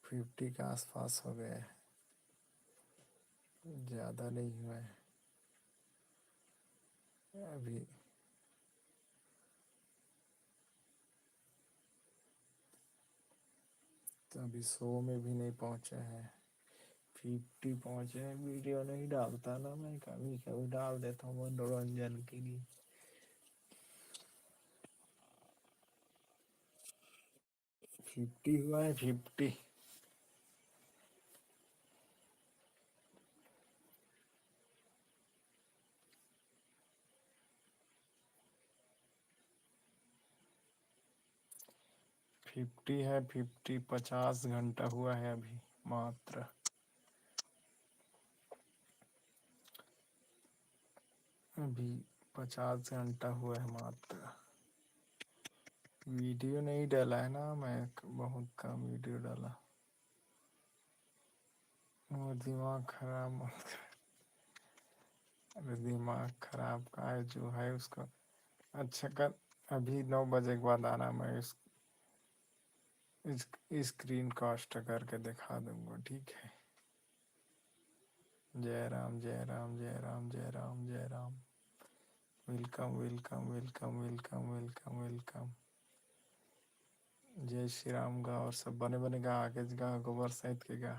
50 के आसपास हो गया है, ज़्यादा नहीं हुआ है अभी। तो अभी 100 में भी नहीं पहुँचे हैं, 50 पहुँचे हैं। वीडियो नहीं डालता ना मैं, कभी कभी डाल देता हूँ मनोरंजन के लिए। 50 हुआ है, 50। 50 है, 50, 50 घंटा हुआ है अभी मात्र। अभी 50 घंटा हुआ है मात्र। वीडियो नहीं डाला है ना मैं, बहुत कम वीडियो डाला। और दिमाग खराब मत कर। अरे दिमाग खराब का है जो है उसको अच्छा कर। अभी 9 बजे के बाद आना, मैं इस स्क्रीन कास्ट करके दिखा दूंगा, ठीक है। जय राम, जय राम, जय राम, जय राम, जय Ram. Welcome, welcome, welcome, welcome, welcome, welcome. जय श्री राम गा और सब बने बने गा आगे गा गोबर सहित के गा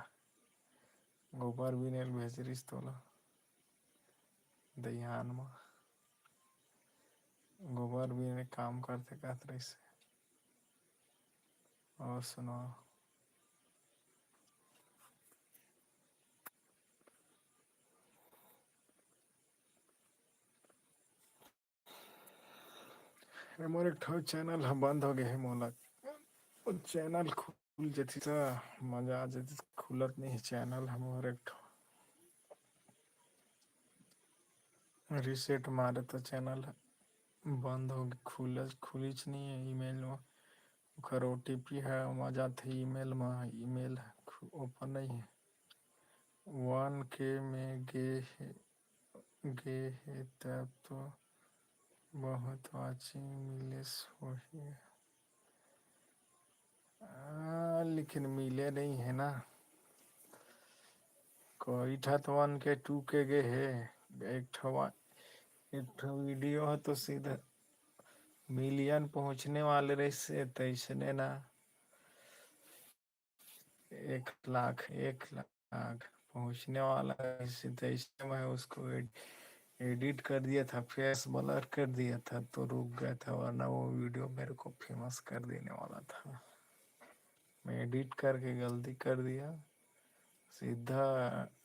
गोबर भी नहीं भेज रही तो ला दयान में गोबर भी ने काम करते कहत रही से और सुनो मोर एक ठो चैनल हम बंद हो गए है मोला चैनल खुल जती तो मजा आ जाती खुलत नहीं है चैनल हमारे एक ठो रिसेट मारे तो चैनल बंद हो गई खुलीच नहीं है ईमेल में ओकर OTP है मजा थे ईमेल में ईमेल ओपन नहीं है 1K में गे है तब तो बहुत वाचिंग मिले सोही लेकिन मिले नहीं है ना कोई था तो 1K 2K गे है एक ठो वीडियो है तो सीधा मिलियन पहुंचने वाले रहे से तैसने ना 1 लाख पहुंचने वाला है तैसे मैं उसको एडिट कर दिया था फेस ब्लर कर दिया था तो रुक गया था वरना वो वीडियो मेरे को फेमस कर देने वाला था मैं एडिट करके गलती कर दिया सीधा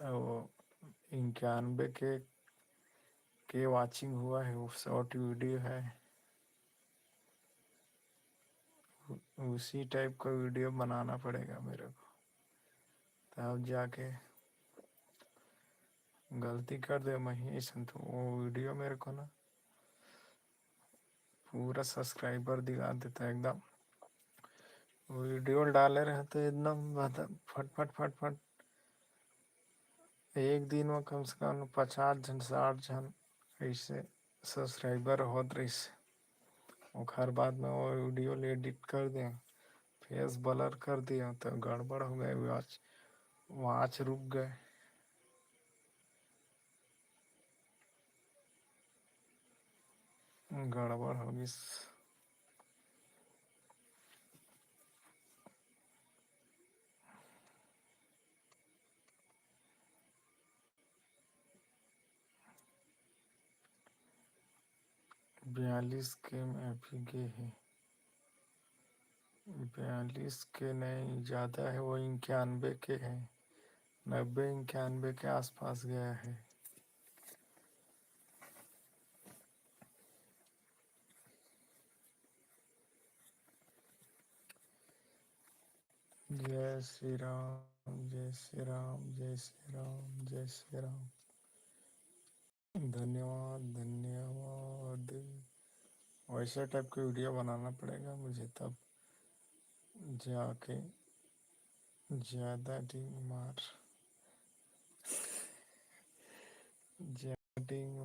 वो 91K वाचिंग हुआ है वो शॉर्ट वीडियो है उसी टाइप का वीडियो बनाना पड़ेगा मेरे को तब जाके गलती कर दे महेश तो वो वीडियो मेरे को ना पूरा सब्सक्राइबर दिखा देता है एकदम वीडियो डाले रहते एकदम फट फट फट फट एक दिन में कम से कम 50 जन 60 जन ऐसे सब्सक्राइबर होत रही हर बाद में वो वीडियो एडिट कर दें फेस ब्लर कर दिया तो गड़बड़ हो गए वाच रुक गए गड़बड़ होगी 42K में अभी गे है 42K नहीं ज़्यादा है वो 91K है 90 91 के आसपास गया है जय श्री राम जय श्री राम जय श्री राम जय श्री राम धन्यवाद धन्यवाद वैसे टाइप की वीडियो बनाना पड़ेगा मुझे तब जाके ज़्यादा डिंग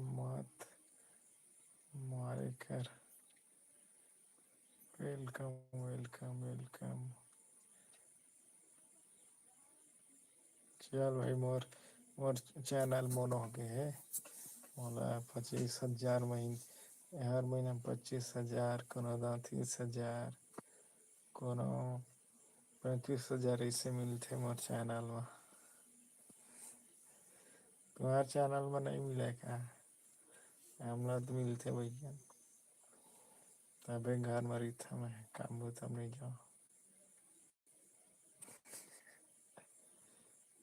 मत मारे कर वेलकम वेलकम वेलकम चल भाई मोर मोर चैनल मोनो हो गए है मोला 25,000 महीने हर महीना 25,000 कोनो 30,000 कोनो 35,000 ऐसे मिलते मोर चैनल में तुम्हारे चैनल में नहीं मिलेगा हमला तो मिलते भैया तबे घर में रही था मैं काम तब नहीं जाओ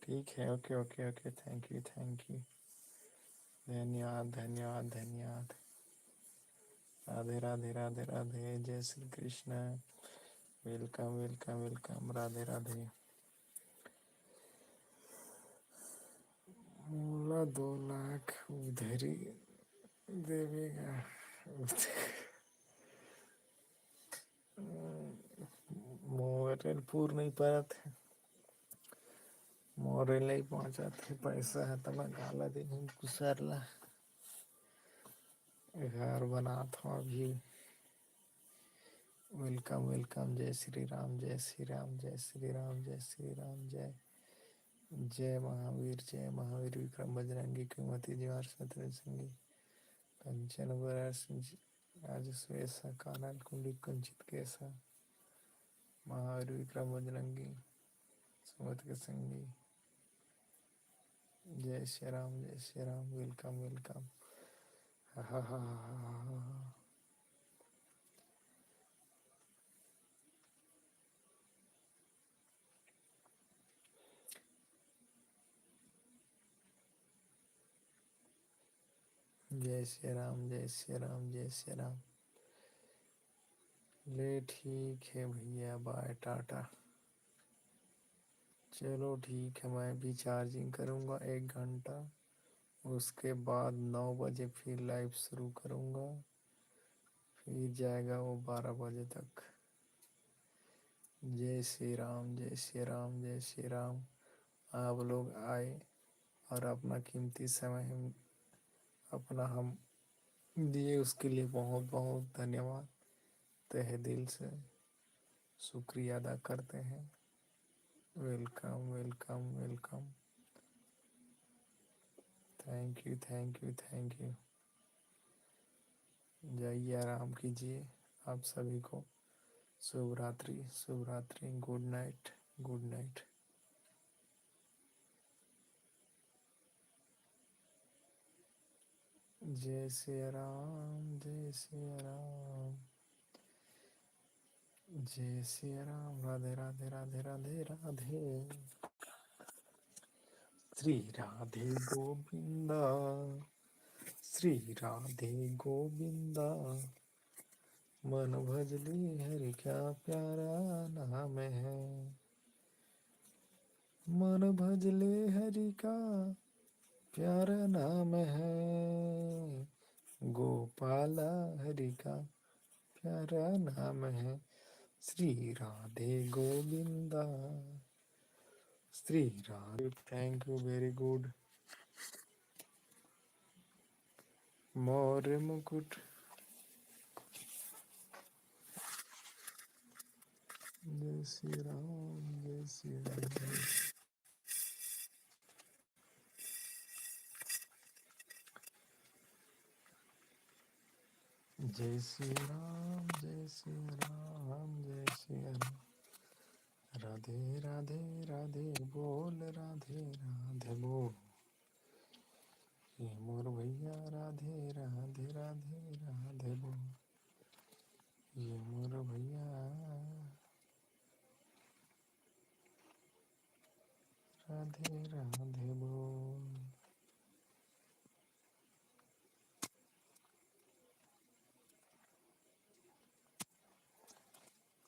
ठीक है okay okay okay thank you धन्यवाद धन्यवाद धन्यवाद राधे राधे राधे राधे जय Shri Krishna welcome welcome welcome Radhe Radhe मोला 2 लाख उधरी देवेगा मोबाइल पूर नहीं पाया थे मोरे नहीं पहुंचा थे पैसा है तो मैं गाला दिन गुसरला घर बना था अभी वेलकम वेलकम जय श्री राम जय श्री राम जय श्री राम जय श्री राम जय जय महावीर विक्रम बजरंगी कुमति जीवार शत्रु संगी कंचन बरस राजस्वेश कानन कुंडी कुंचित केसा महावीर विक्रम बजरंगी सुमत के संगी। जय श्री राम, जय श्री राम। Welcome welcome. हा हा हा हा हा हा। जय श्री राम, जय श्री राम, जय श्री राम। ले ठीक है भैया, बाय टाटा। चलो ठीक है, मैं भी चार्जिंग करूँगा 1 घंटा, उसके बाद 9 बजे फिर लाइव शुरू करूँगा, फिर जाएगा वो 12 बजे तक। जय श्री राम, जय श्री राम, जय श्री राम। आप लोग आए और अपना कीमती समय अपना हम दिए, उसके लिए बहुत बहुत धन्यवाद। तहे दिल से शुक्रिया अदा करते हैं। Welcome welcome welcome. Thank you thank you thank you. जाइए आराम कीजिए। आप सभी को शुभ रात्रि, शुभ रात्रि। Good night, good night. जय श्री राम, जय श्री राम, जय श्री राम। राधे राधे राधे राधे राधे। श्री राधे गोविंदा, श्री राधे गोविंदा। मन भजली हरि क्या प्यारा नाम है। मन भजले हरि का प्यारा नाम है। गोपाला हरि का प्यारा नाम है। Shri Radhe Govinda, Shri Radhe. Thank you, very good. मोर मुकुट, जय श्री राम, जय श्री राम। जय श्री राम, जय श्री राम, जय श्री राम। राधे राधे राधे बोल, राधे राधे बोल। ये मोर भैया राधे राधे राधे राधे बोल। ये मोर भैया राधे राधे बोल।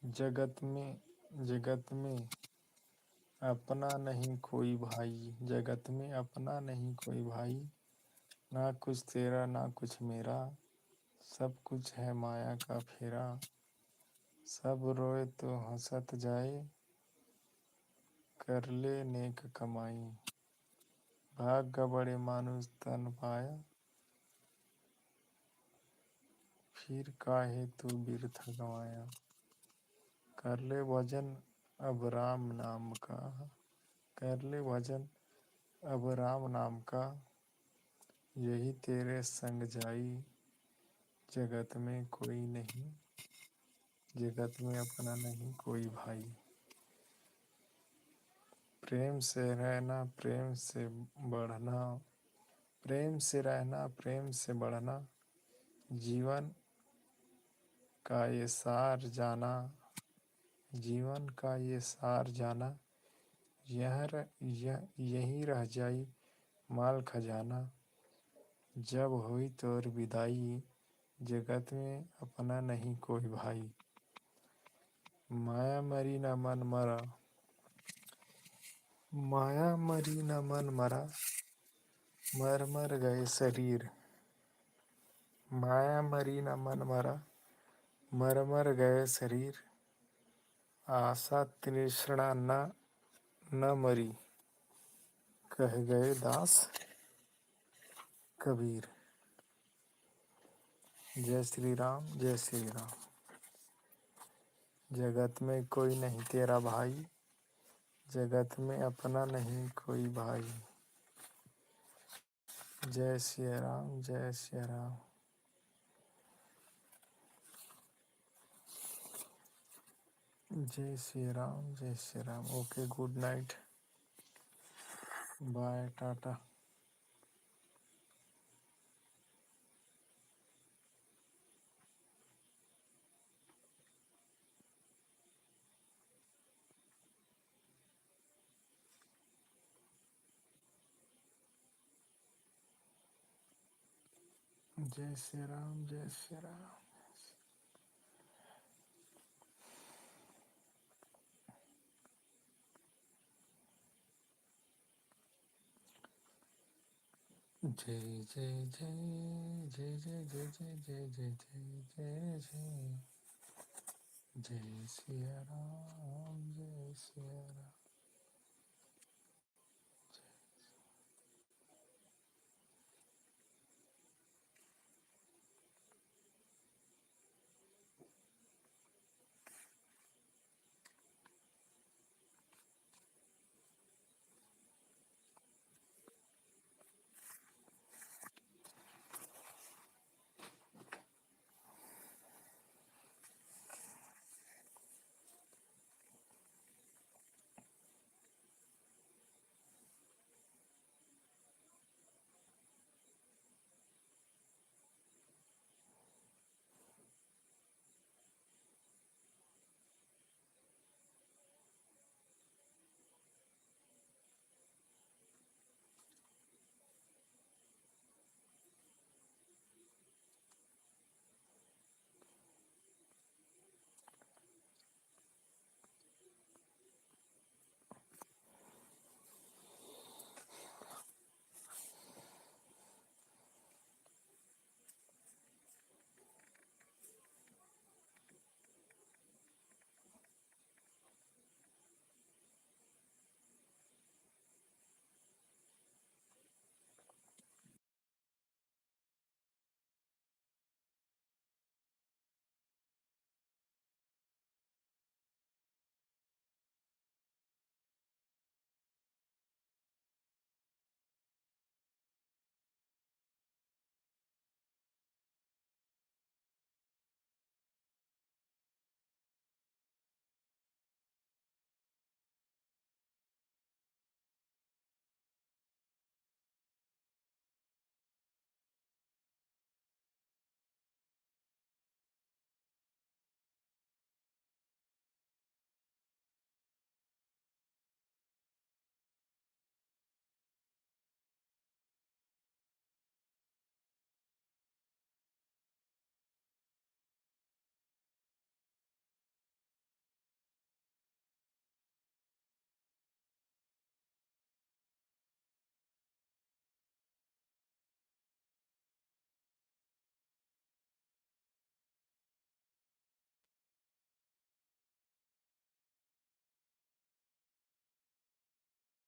जगत में अपना नहीं कोई भाई। जगत में अपना नहीं कोई भाई। ना कुछ तेरा ना कुछ मेरा, सब कुछ है माया का फेरा। सब रोए तो हंसत जाए, कर ले नेक कमाई। भाग्य बड़े मानुष तन पाया, फिर काहे तू बिरथ गवाया। कर ले भजन अब राम नाम का, कर ले भजन अब राम नाम का। यही तेरे संग जाई, जगत में कोई नहीं, जगत में अपना नहीं कोई भाई। प्रेम से रहना, प्रेम से बढ़ना, प्रेम से रहना, प्रेम से बढ़ना। जीवन का ये सार जाना, जीवन का ये सार जाना। यही रह जाई माल खजाना। जब हुई तोर विदाई, जगत में अपना नहीं कोई भाई। माया मरी न मन मरा, माया मरी न मन मरा, मर मर गए शरीर। माया मरी न मन मरा, मर मर गए शरीर। आशा तृष्णा न मरी, कह गए दास कबीर। जय श्री राम, जय श्री राम। जगत में कोई नहीं तेरा भाई, जगत में अपना नहीं कोई भाई। जय श्री राम, जय श्री राम। जय श्री राम, जय Shri Ram. Okay, good night, bye, tata. जय श्री राम, जय श्री राम। जय जय जय जय जय जय जय जय जय जय जय जय जय श्री राम, जय श्री राम।